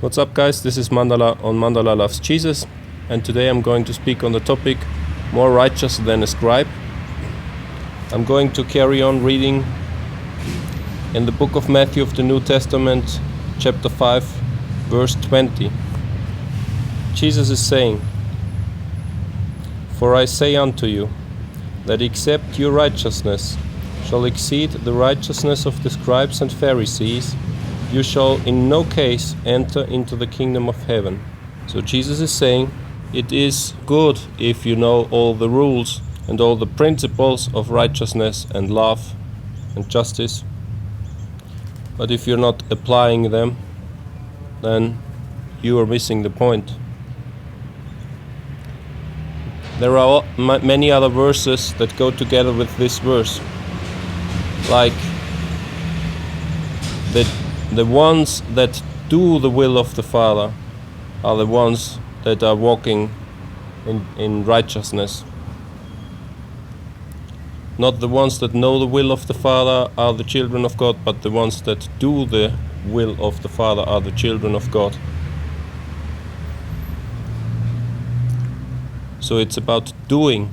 What's up, guys? This is Mandala on Mandala Loves Jesus, and today I'm going to speak on the topic more righteous than a scribe. I'm going to carry on reading in the book of Matthew of the New Testament, chapter 5, verse 20. Jesus is saying, "For I say unto you, that except your righteousness shall exceed the righteousness of the scribes and Pharisees, you shall in no case enter into the kingdom of heaven." So Jesus is saying, it is good if you know all the rules and all the principles of righteousness and love and justice, but if you're not applying them, then you are missing the point. There are many other verses that go together with this verse, like that the ones that do the will of the Father are the ones that are walking in righteousness. Not the ones that know the will of the Father are the children of God, but the ones that do the will of the Father are the children of God. So it's about doing.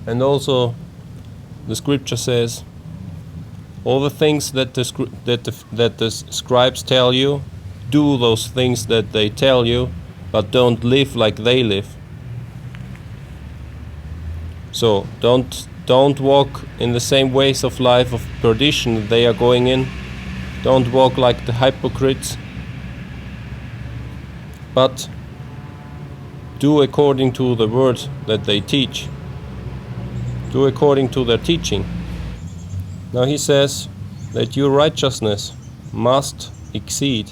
And also the scripture says, all the things that the scribes tell you, do those things that they tell you, but don't live like they live. So don't walk in the same ways of life of perdition that they are going in. Don't walk like the hypocrites, but do according to the word that they teach. Do according to their teaching. Now he says that your righteousness must exceed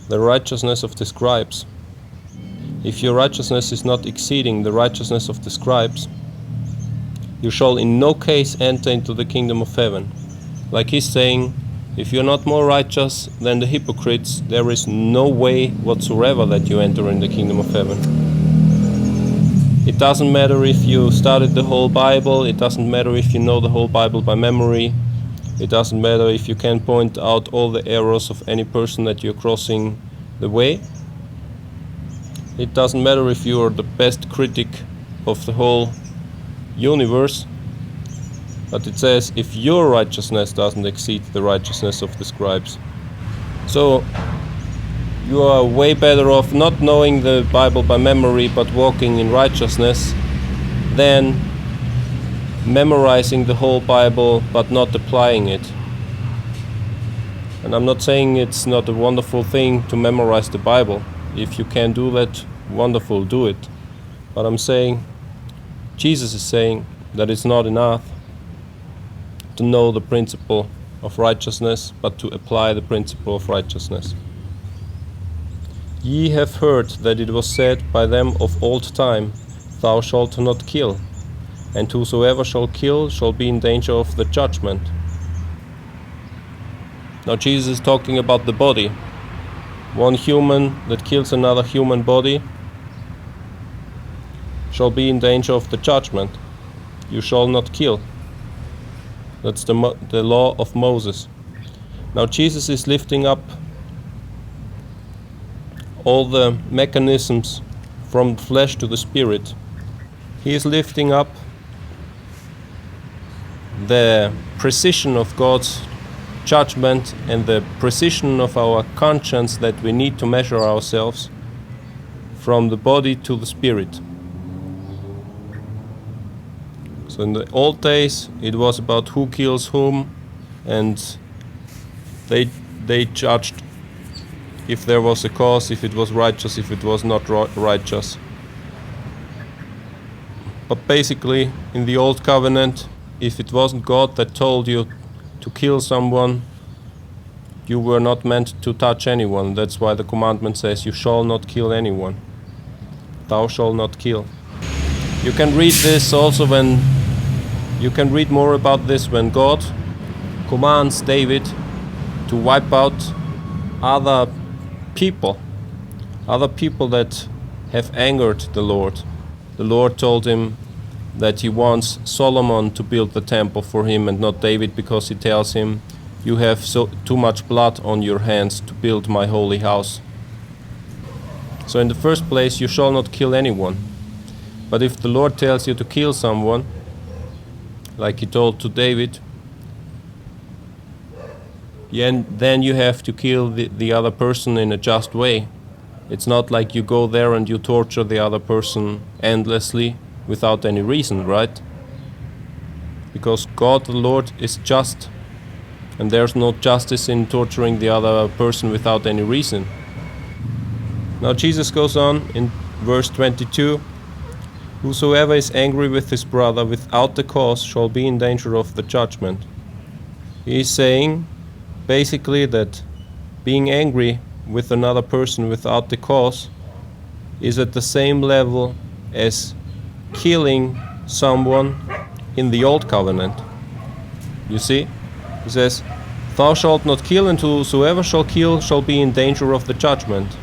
the righteousness of the scribes. If your righteousness is not exceeding the righteousness of the scribes, you shall in no case enter into the kingdom of heaven. Like he's saying, if you're not more righteous than the hypocrites, there is no way whatsoever that you enter in the kingdom of heaven. It doesn't matter if you studied the whole Bible, it doesn't matter if you know the whole Bible by memory, it doesn't matter if you can point out all the errors of any person that you're crossing the way. It doesn't matter if you are the best critic of the whole universe, but it says if your righteousness doesn't exceed the righteousness of the scribes. So you are way better off not knowing the Bible by memory but walking in righteousness than memorizing the whole Bible but not applying it. And I'm not saying it's not a wonderful thing to memorize the Bible. If you can do that, wonderful, do it. But I'm saying, Jesus is saying that it's not enough to know the principle of righteousness, but to apply the principle of righteousness. Ye have heard that it was said by them of old time, Thou shalt not kill, and whosoever shall kill shall be in danger of the judgment. Now Jesus is talking about the body. One human that kills another human body shall be in danger of the judgment. You shall not kill. That's the law of Moses. Now Jesus is lifting up all the mechanisms from flesh to the spirit. He is lifting up the precision of God's judgment and the precision of our conscience that we need to measure ourselves from the body to the spirit. So in the old days it was about who kills whom, and they judged if there was a cause, if it was righteous, if it was not righteous. But basically, in the Old Covenant, if it wasn't God that told you to kill someone, you were not meant to touch anyone. That's why the commandment says, you shall not kill anyone. Thou shalt not kill. You can read this also you can read more about this when God commands David to wipe out other people that have angered the Lord. The Lord told him that he wants Solomon to build the temple for him and not David, because he tells him, you have too much blood on your hands to build my holy house. So in the first place, you shall not kill anyone. But if the Lord tells you to kill someone, like he told to David, then you have to kill the other person in a just way. It's not like you go there and you torture the other person endlessly without any reason, right? Because God the Lord is just, and there's no justice in torturing the other person without any reason. Now Jesus goes on in verse 22, "Whosoever is angry with his brother without the cause shall be in danger of the judgment." He is saying basically that being angry with another person without the cause is at the same level as killing someone in the old covenant. You see? He says, "Thou shalt not kill, and whosoever shall kill shall be in danger of the judgment."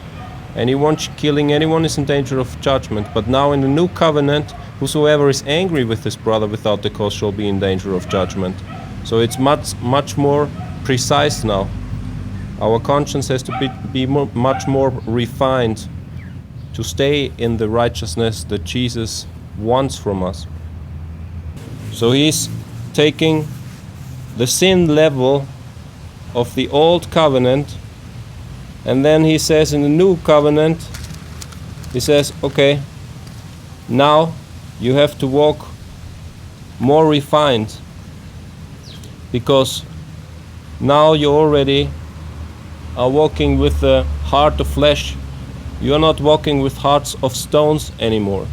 Anyone killing anyone is in danger of judgment. But now in the new covenant, whosoever is angry with his brother without the cause shall be in danger of judgment. So it's much more precise now. Our conscience has to be much more refined to stay in the righteousness that Jesus wants from us. So he's taking the sin level of the old covenant, and then he says in the new covenant, he says, okay, now you have to walk more refined, because now you already are walking with the heart of flesh. You are not walking with hearts of stones anymore.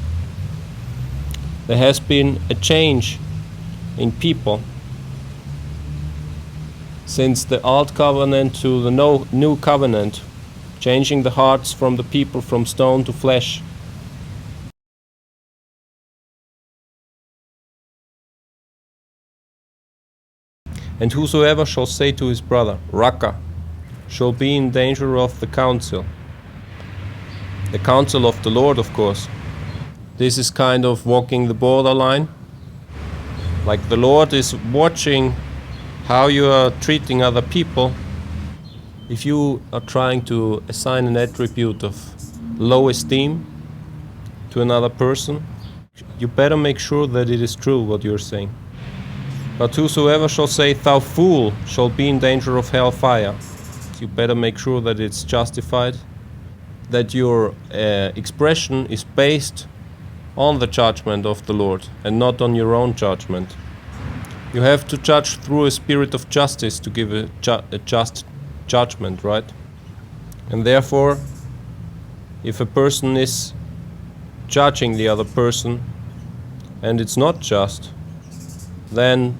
There has been a change in people since the old covenant to the new covenant, changing the hearts from the people from stone to flesh. And whosoever shall say to his brother, Raka, shall be in danger of the council. The council of the Lord, of course. This is kind of walking the borderline. Like the Lord is watching how you are treating other people. If you are trying to assign an attribute of low esteem to another person, you better make sure that it is true what you're saying. But whosoever shall say, thou fool, shall be in danger of hellfire. You better make sure that it's justified, that your expression is based on the judgment of the Lord and not on your own judgment. You have to judge through a spirit of justice to give a just judgment, right? And therefore, if a person is judging the other person and it's not just, then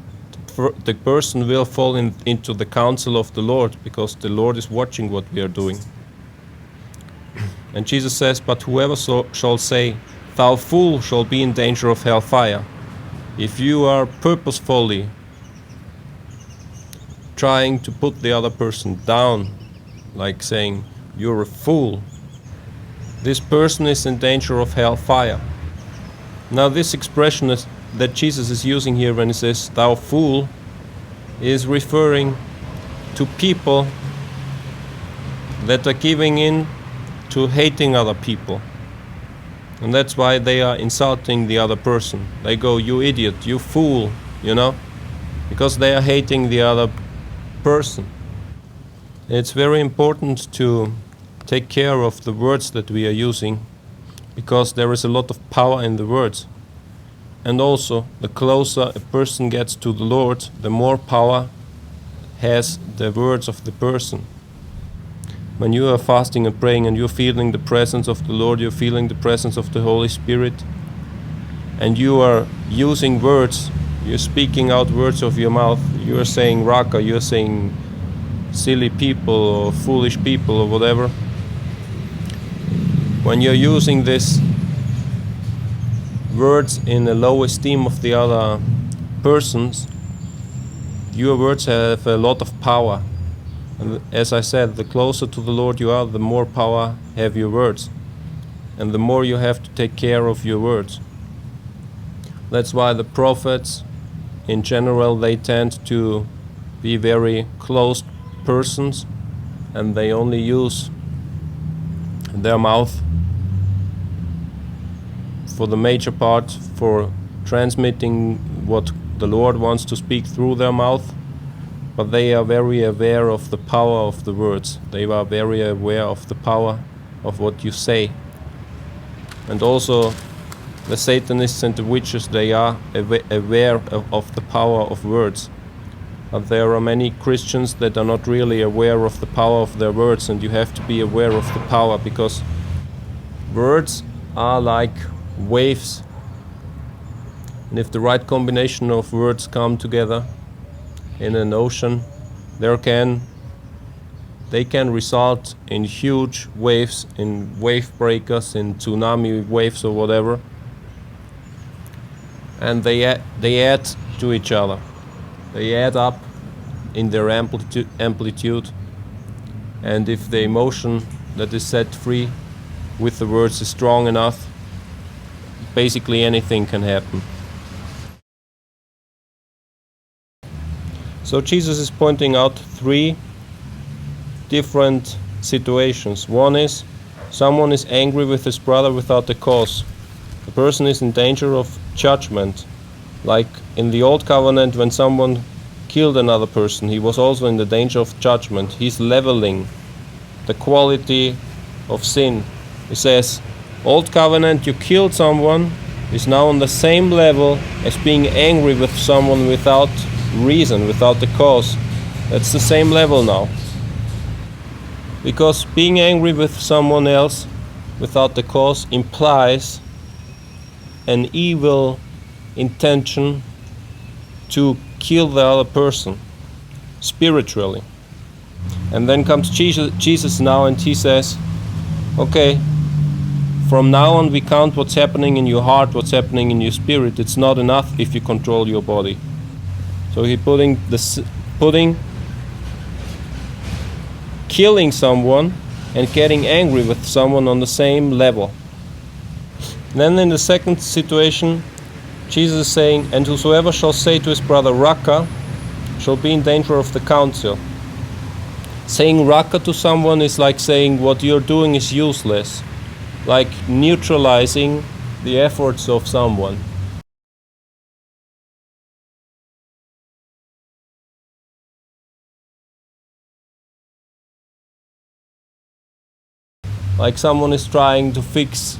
the person will fall into the counsel of the Lord, because the Lord is watching what we are doing. And Jesus says, but whoever shall say, thou fool, shall be in danger of hellfire. If you are purposefully trying to put the other person down, like saying, you're a fool, this person is in danger of hellfire. Now this expression that Jesus is using here when he says, thou fool, is referring to people that are giving in to hating other people. And that's why they are insulting the other person. They go, you idiot, you fool, you know, because they are hating the other person. It's very important to take care of the words that we are using, because there is a lot of power in the words. And also, the closer a person gets to the Lord, the more power has the words of the person. When you are fasting and praying and you're feeling the presence of the Lord, you're feeling the presence of the Holy Spirit, and you are using words, you're speaking out words of your mouth, you are saying Raka, you're saying silly people or foolish people or whatever. When you're using this words in a low esteem of the other persons, your words have a lot of power. And as I said, the closer to the Lord you are, the more power have your words, and the more you have to take care of your words. That's why the prophets in general, they tend to be very closed persons, and they only use their mouth for the major part for transmitting what the Lord wants to speak through their mouth, but they are very aware of the power of the words. They are very aware of the power of what you say. And also the Satanists and the witches, they are aware of the power of words. But there are many Christians that are not really aware of the power of their words, and you have to be aware of the power, because words are like waves, and if the right combination of words come together in an ocean, they can result in huge waves, in wave breakers, in tsunami waves or whatever, and they add to each other. They add up in their amplitude, and if the emotion that is set free with the words is strong enough, basically anything can happen. So Jesus is pointing out 3 different situations. One is, someone is angry with his brother without a cause. The person is in danger of judgment. Like in the Old Covenant, when someone killed another person, he was also in the danger of judgment. He's leveling the quality of sin. He says, Old Covenant, you killed someone, is now on the same level as being angry with someone without reason, without the cause. That's the same level now. Because being angry with someone else without the cause implies an evil intention to kill the other person spiritually. And then comes Jesus now, and he says, okay, from now on we count what's happening in your heart, what's happening in your spirit. It's not enough if you control your body. So he's putting killing someone and getting angry with someone on the same level. Then in the second situation, Jesus is saying, and whosoever shall say to his brother, Raka, shall be in danger of the council. Saying Raka to someone is like saying what you're doing is useless, like neutralizing the efforts of someone. Like someone is trying to fix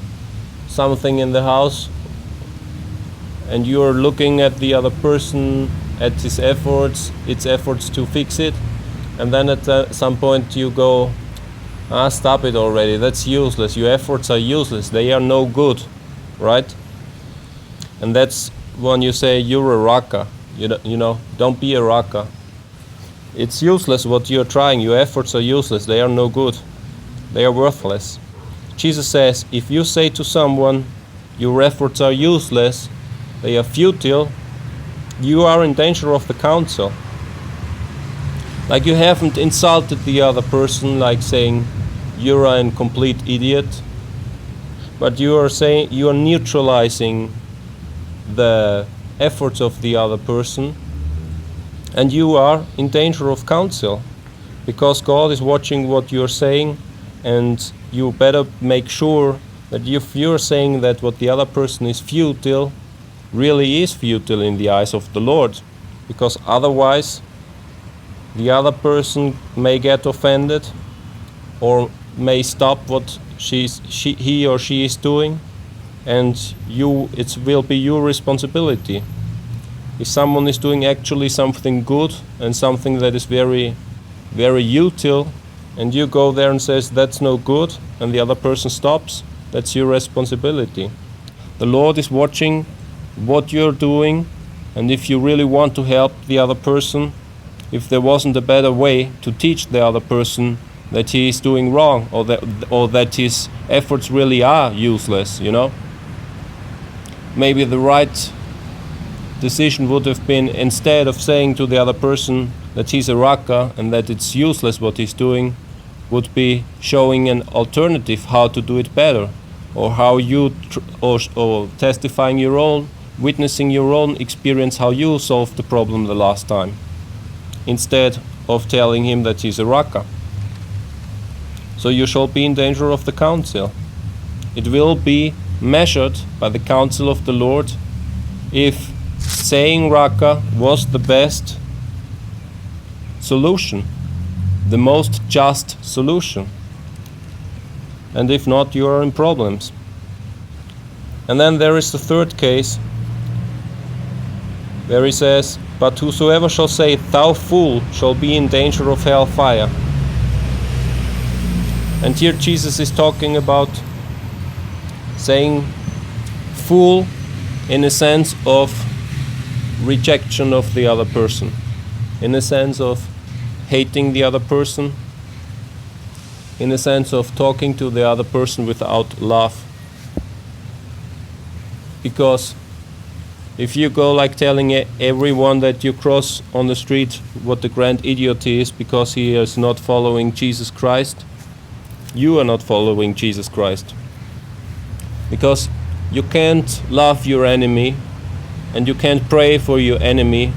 something in the house, and you're looking at the other person, at its efforts to fix it, and then at some point you go, stop it already, that's useless, your efforts are useless, they are no good, right? And that's when you say you're a Raka, you know, don't be a Raka. It's useless what you're trying, your efforts are useless, they are no good, they are worthless. Jesus says, if you say to someone, your efforts are useless, they are futile, you are in danger of the council. Like you haven't insulted the other person, like saying you're a complete idiot, but you are saying, you are neutralizing the efforts of the other person, and you are in danger of counsel, because God is watching what you're saying, and you better make sure that if you're saying that what the other person is futile, really is futile in the eyes of the Lord, because otherwise the other person may get offended or may stop what he or she is doing, and it will be your responsibility. If someone is doing actually something good and something that is very, very utile, and you go there and says that's no good, and the other person stops, that's your responsibility. The Lord is watching what you're doing, and if you really want to help the other person, if there wasn't a better way to teach the other person that he is doing wrong, or that his efforts really are useless, you know, maybe the right decision would have been, instead of saying to the other person that he's a Raka and that it's useless what he's doing, would be showing an alternative how to do it better, or how you or testifying your own, witnessing your own experience, how you solved the problem the last time. instead of telling him that he's a raka. So you shall be in danger of the council. It will be measured by the counsel of the Lord if saying raka was the best solution, the most just solution. And if not, you are in problems. And then there is the third case where he says, but whosoever shall say, thou fool, shall be in danger of hell fire. And here Jesus is talking about saying fool in a sense of rejection of the other person, in a sense of hating the other person, in a sense of talking to the other person without love. Because if you go like telling everyone that you cross on the street what the grand idiot he is because he is not following Jesus Christ, you are not following Jesus Christ. Because you can't love your enemy and you can't pray for your enemy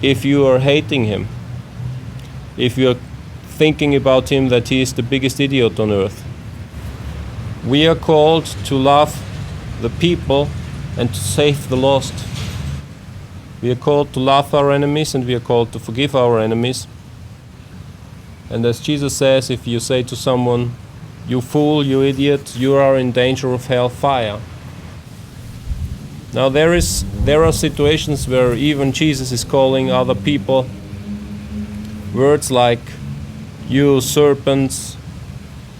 if you are hating him, if you are thinking about him that he is the biggest idiot on earth. We are called to love the people and to save the lost. We are called to love our enemies and we are called to forgive our enemies. And as Jesus says, if you say to someone, you fool, you idiot, you are in danger of hell fire. Now there are situations where even Jesus is calling other people words like you serpents,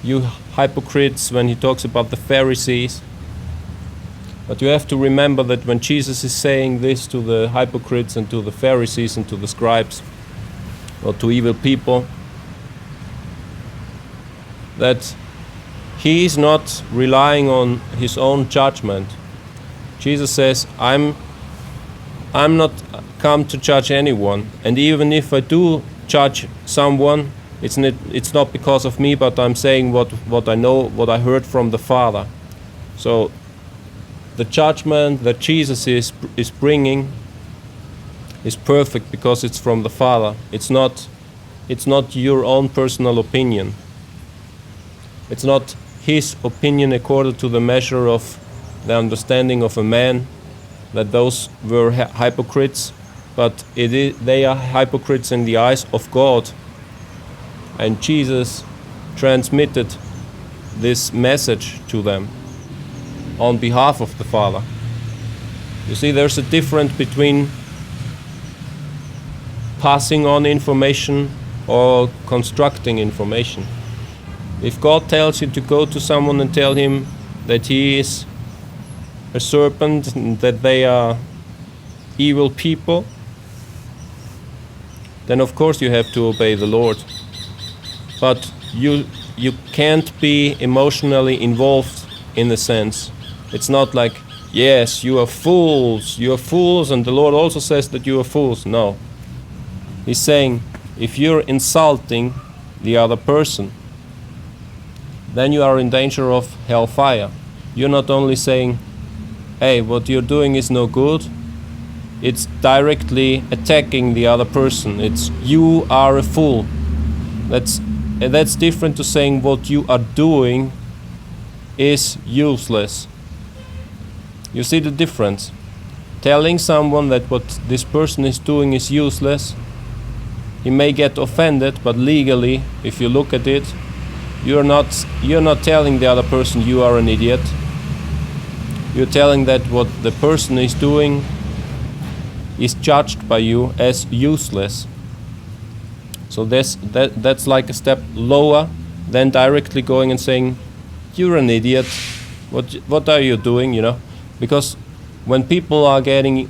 you hypocrites, when he talks about the Pharisees. But you have to remember that when Jesus is saying this to the hypocrites and to the Pharisees and to the scribes, or to evil people, that he is not relying on his own judgment. Jesus says, I'm not come to judge anyone, and even if I do judge someone, it's not because of me, but I'm saying what I know, what I heard from the Father. So the judgment that Jesus is bringing is perfect because it's from the Father. It's not your own personal opinion. It's not his opinion according to the measure of the understanding of a man, that those were hypocrites, but they are hypocrites in the eyes of God. And Jesus transmitted this message to them on behalf of the Father. You see, there's a difference between passing on information or constructing information. If God tells you to go to someone and tell him that he is a serpent and that they are evil people, then of course you have to obey the Lord. But you can't be emotionally involved in a sense. It's not like, yes, you are fools, and the Lord also says that you are fools. No. He's saying, if you're insulting the other person, then you are in danger of hellfire. You're not only saying, hey, what you're doing is no good, it's directly attacking the other person. It's, you are a fool. That's different to saying what you are doing is useless. You see the difference? Telling someone that what this person is doing is useless, he may get offended, but legally, if you look at it, you're not telling the other person you are an idiot. You're telling that what the person is doing is judged by you as useless. So that's like a step lower than directly going and saying, you're an idiot, what are you doing, you know? Because when people are getting,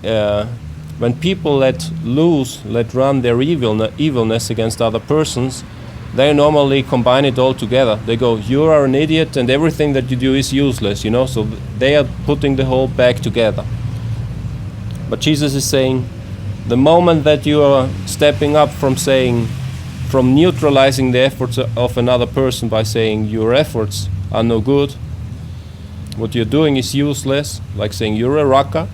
when people let run their evilness against other persons, they normally combine it all together. They go, you are an idiot and everything that you do is useless, you know? So they are putting the whole bag together. But Jesus is saying, the moment that you are stepping up from neutralizing the efforts of another person by saying your efforts are no good, what you're doing is useless, like saying you're a raka,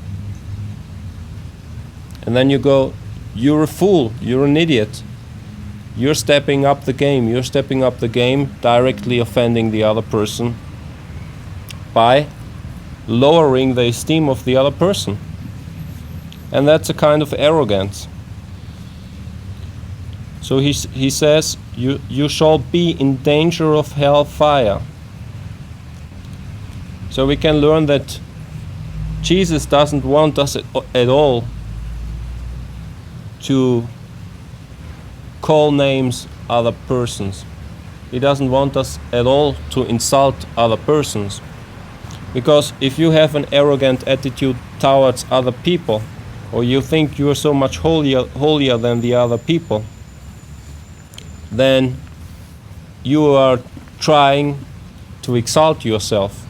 and then you go, you're a fool, you're an idiot. You're stepping up the game. You're stepping up the game, directly offending the other person by lowering the esteem of the other person. And that's a kind of arrogance. So he says, you shall be in danger of hellfire. So we can learn that Jesus doesn't want us at all to call names other persons. He doesn't want us at all to insult other persons. Because if you have an arrogant attitude towards other people, or you think you are so much holier than the other people, then you are trying to exalt yourself.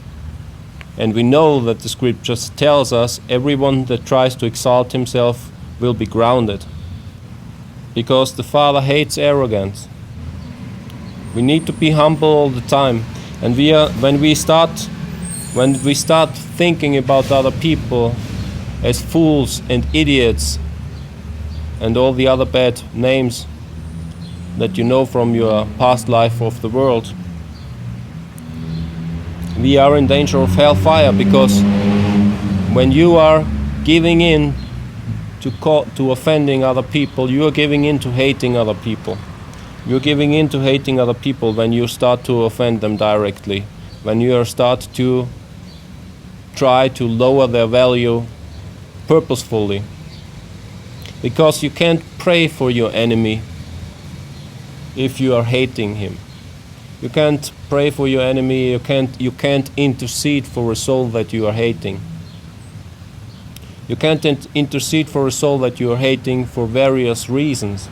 And we know that the scriptures tells us everyone that tries to exalt himself will be grounded. Because the Father hates arrogance. We need to be humble all the time. And when we start thinking about other people as fools and idiots and all the other bad names that you know from your past life of the world, we are in danger of hellfire, because when you are giving in to offending other people, you are giving in to hating other people. You're giving in to hating other people when you start to offend them directly, when you start to try to lower their value purposefully. Because you can't pray for your enemy if you are hating him. You can't pray for your enemy, you can't intercede for a soul that you are hating. You can't intercede for a soul that you are hating for various reasons.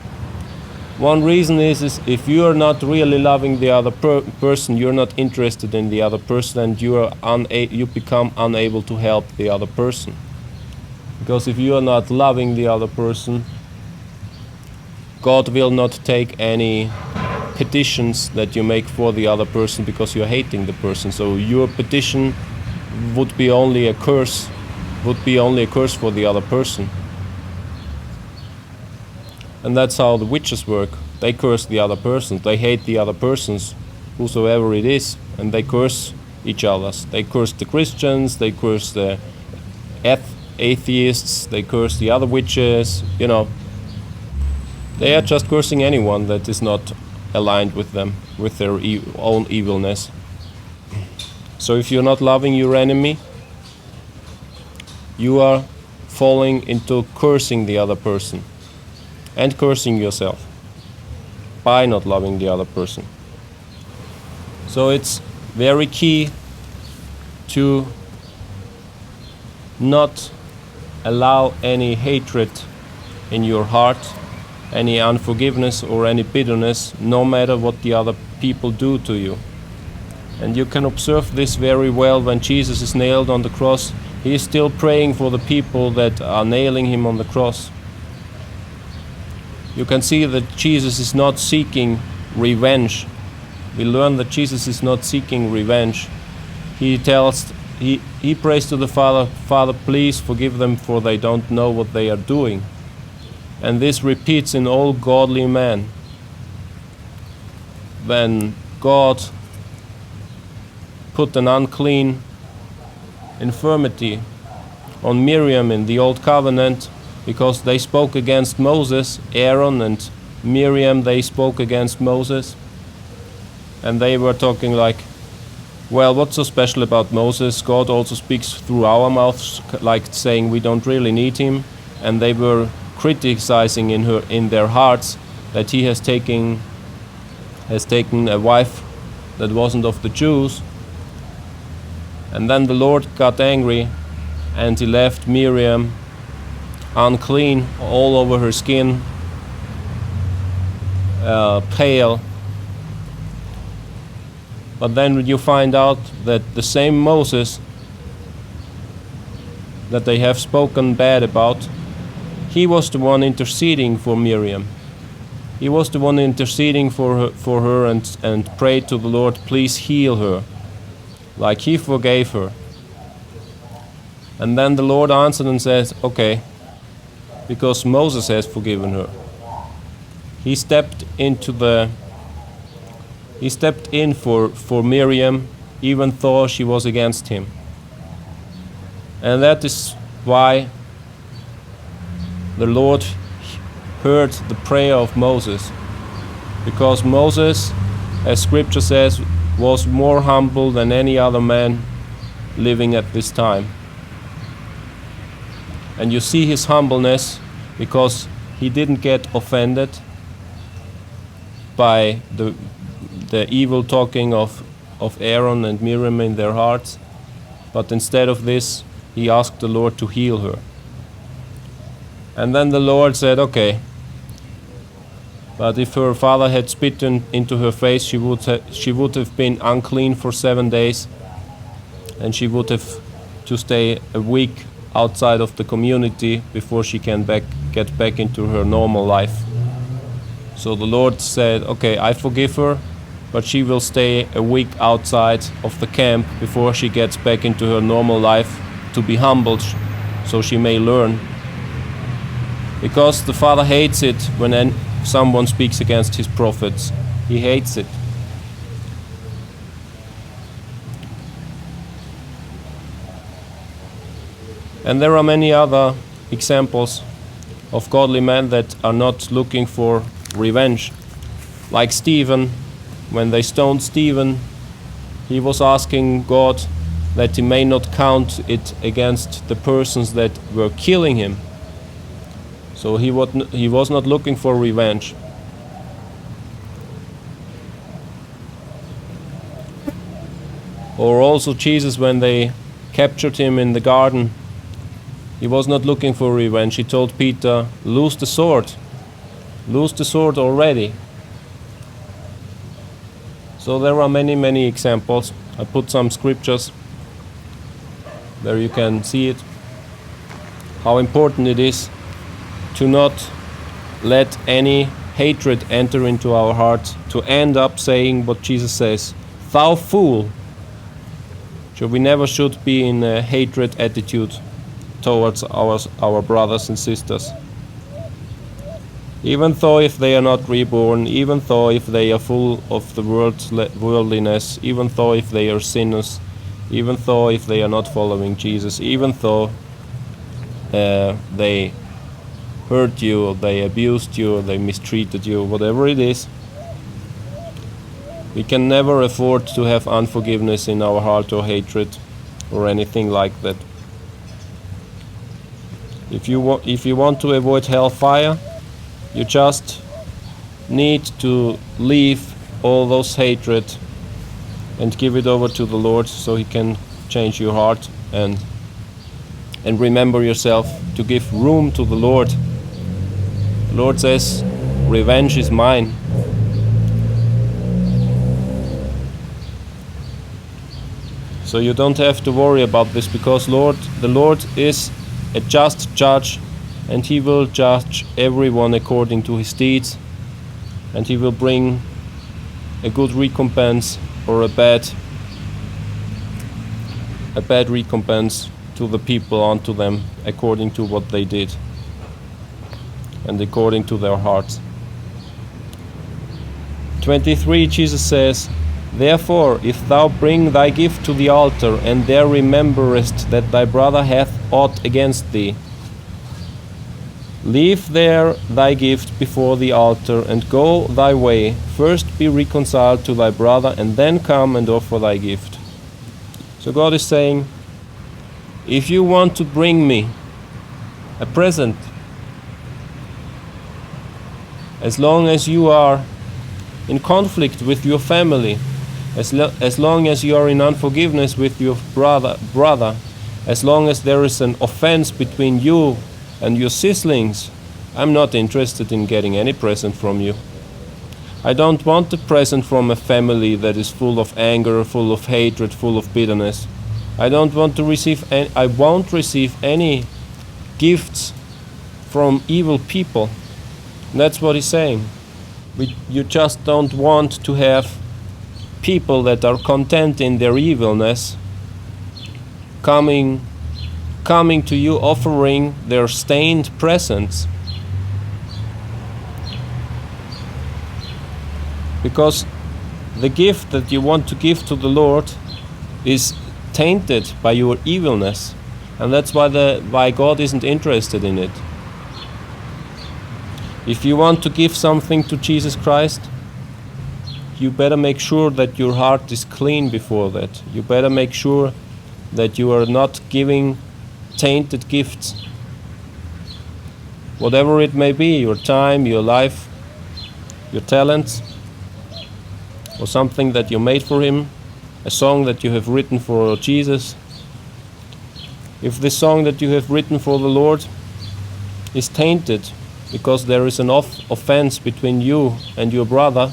One reason is if you are not really loving the other person, you're not interested in the other person, and you become unable to help the other person. Because if you are not loving the other person, God will not take any petitions that you make for the other person, because you're hating the person. So your petition would be only a curse for the other person. And that's how the witches work. They curse the other person. They hate the other persons, whosoever it is, and they curse each other. They curse the Christians, they curse the atheists, they curse the other witches, you know. They are just cursing anyone that is not aligned with them, with their own evilness. So if you're not loving your enemy, you are falling into cursing the other person and cursing yourself by not loving the other person. So it's very key to not allow any hatred in your heart, any unforgiveness or any bitterness, no matter what the other people do to you. And you can observe this very well when Jesus is nailed on the cross. He is still praying for the people that are nailing him on the cross. You can see that Jesus is not seeking revenge. We learn that Jesus is not seeking revenge. He prays to the Father, Father, please forgive them, for they don't know what they are doing. And this repeats in all godly men. When God put an unclean infirmity on Miriam in the Old Covenant, because they spoke against Moses, Aaron and Miriam, they spoke against Moses. And they were talking like, well, what's so special about Moses? God also speaks through our mouths, like saying we don't really need him. And they were criticizing in their hearts that he has taken a wife that wasn't of the Jews. And then the Lord got angry, and he left Miriam unclean all over her skin, pale. But then you find out that the same Moses that they have spoken bad about, he was the one interceding for Miriam. He was the one interceding for her and prayed to the Lord, please heal her, like he forgave her. And then the Lord answered and says, okay, because Moses has forgiven her. He stepped in for Miriam, even though she was against him. And that is why the Lord heard the prayer of Moses, because Moses, as Scripture says, was more humble than any other man living at this time. And you see his humbleness because he didn't get offended by the evil talking of Aaron and Miriam in their hearts, but instead of this, he asked the Lord to heal her. And then the Lord said, okay, but if her father had spit into her face, she would have been unclean for 7 days, and she would have to stay a week outside of the community before she can get back into her normal life. So the Lord said, okay, I forgive her, but she will stay a week outside of the camp before she gets back into her normal life to be humbled, so she may learn. Because the Father hates it when someone speaks against his prophets. He hates it. And there are many other examples of godly men that are not looking for revenge. Like Stephen, when they stoned Stephen, he was asking God that he may not count it against the persons that were killing him. So he was not looking for revenge. Or also Jesus, when they captured him in the garden, he was not looking for revenge. He told Peter, loose the sword. Loose the sword already. So there are many, many examples. I put some scriptures there, you can see it, how important it is to not let any hatred enter into our hearts, to end up saying what Jesus says, thou fool. So we never should be in a hatred attitude towards our brothers and sisters. Even though if they are not reborn, even though if they are full of the worldliness, even though if they are sinners, even though if they are not following Jesus, even though they hurt you, or they abused you, or they mistreated you, whatever it is, we can never afford to have unforgiveness in our heart or hatred or anything like that. If you want to avoid hellfire, you just need to leave all those hatred and give it over to the Lord, so He can change your heart, and remember yourself to give room to the Lord. The Lord says, revenge is mine. So you don't have to worry about this, because the Lord is a just judge, and He will judge everyone according to his deeds, and He will bring a good recompense or a bad recompense to the people, unto them, according to what they did and according to their hearts. 23, Jesus says, therefore, if thou bring thy gift to the altar, and there rememberest that thy brother hath aught against thee, leave there thy gift before the altar, and go thy way. First be reconciled to thy brother, and then come and offer thy gift. So God is saying, if you want to bring me a present, as long as you are in conflict with your family, as long as you are in unforgiveness with your brother, as long as there is an offense between you and your siblings, I'm not interested in getting any present from you. I don't want a present from a family that is full of anger, full of hatred, full of bitterness. I won't receive any gifts from evil people. And that's what He's saying. You just don't want to have people that are content in their evilness coming coming to you offering their stained presents. Because the gift that you want to give to the Lord is tainted by your evilness, and that's why God isn't interested in it. If you want to give something to Jesus Christ, you better make sure that your heart is clean before that. You better make sure that you are not giving tainted gifts. Whatever it may be, your time, your life, your talents, or something that you made for Him, a song that you have written for Jesus. If this song that you have written for the Lord is tainted because there is an offense between you and your brother,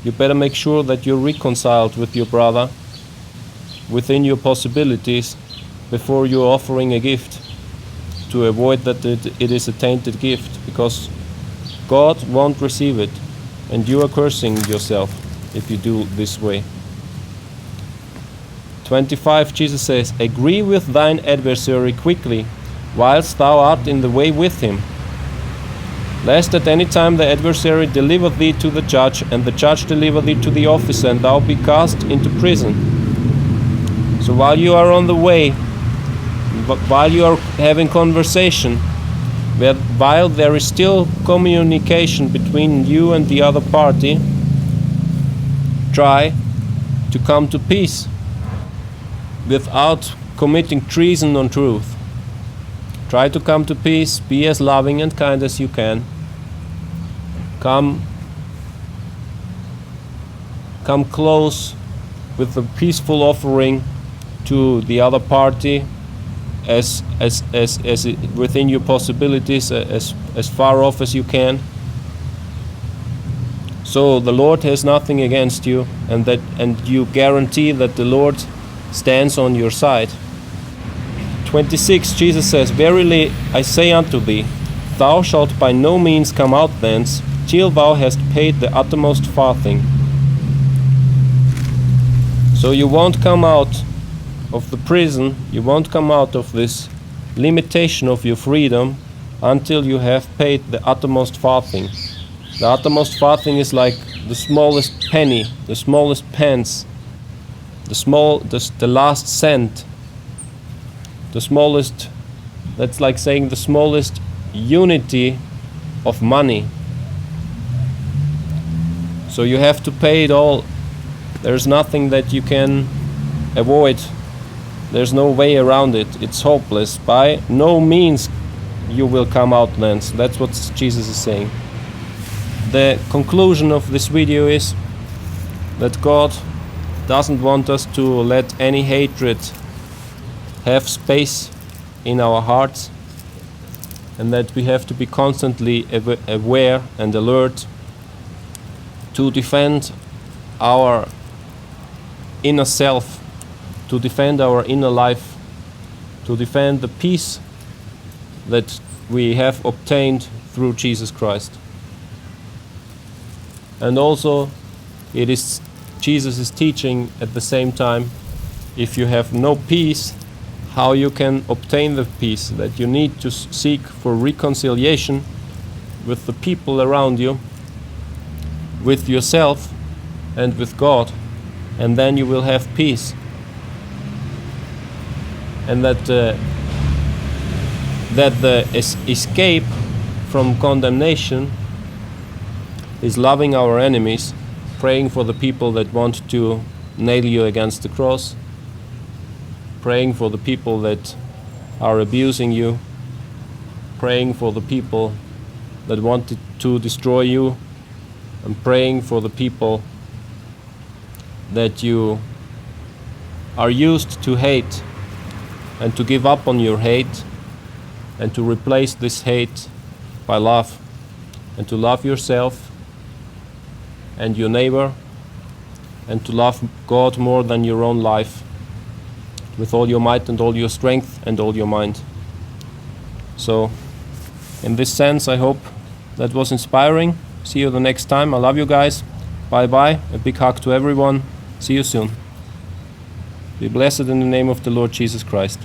you better make sure that you're reconciled with your brother within your possibilities before you're offering a gift, to avoid that it is a tainted gift, because God won't receive it, and you are cursing yourself if you do this way. 25, Jesus says, "Agree with thine adversary quickly, whilst thou art in the way with him, lest at any time the adversary deliver thee to the judge, and the judge deliver thee to the officer, and thou be cast into prison." So while you are on the way, while you are having conversation, while there is still communication between you and the other party, try to come to peace without committing treason on truth. Try to come to peace, be as loving and kind as you can. Come close with a peaceful offering to the other party, as within your possibilities, as far off as you can. So the Lord has nothing against you, and you guarantee that the Lord stands on your side. 26, Jesus says, "Verily I say unto thee, thou shalt by no means come out thence, till thou hast paid the uttermost farthing." So you won't come out of the prison, you won't come out of this limitation of your freedom until you have paid the uttermost farthing. The uttermost farthing is like the smallest penny, the smallest pence, the last cent, the smallest, that's like saying the smallest unity of money. So you have to pay it all. There's nothing that you can avoid. There's no way around it. It's hopeless. By no means you will come out thence. That's what Jesus is saying. The conclusion of this video is that God doesn't want us to let any hatred have space in our hearts, and that we have to be constantly aware and alert to defend our inner self, to defend our inner life, to defend the peace that we have obtained through Jesus Christ. And also, it is Jesus' teaching at the same time, if you have no peace, how you can obtain the peace, that you need to seek for reconciliation with the people around you, with yourself, and with God, and then you will have peace. And that the escape from condemnation is loving our enemies, praying for the people that want to nail you against the cross, praying for the people that are abusing you, praying for the people that want to destroy you, and praying for the people that you are used to hate, and to give up on your hate, and to replace this hate by love, and to love yourself and your neighbor, and to love God more than your own life, with all your might and all your strength and all your mind. So, in this sense, I hope that was inspiring. See you the next time. I love you guys. Bye bye. A big hug to everyone. See you soon. Be blessed in the name of the Lord Jesus Christ.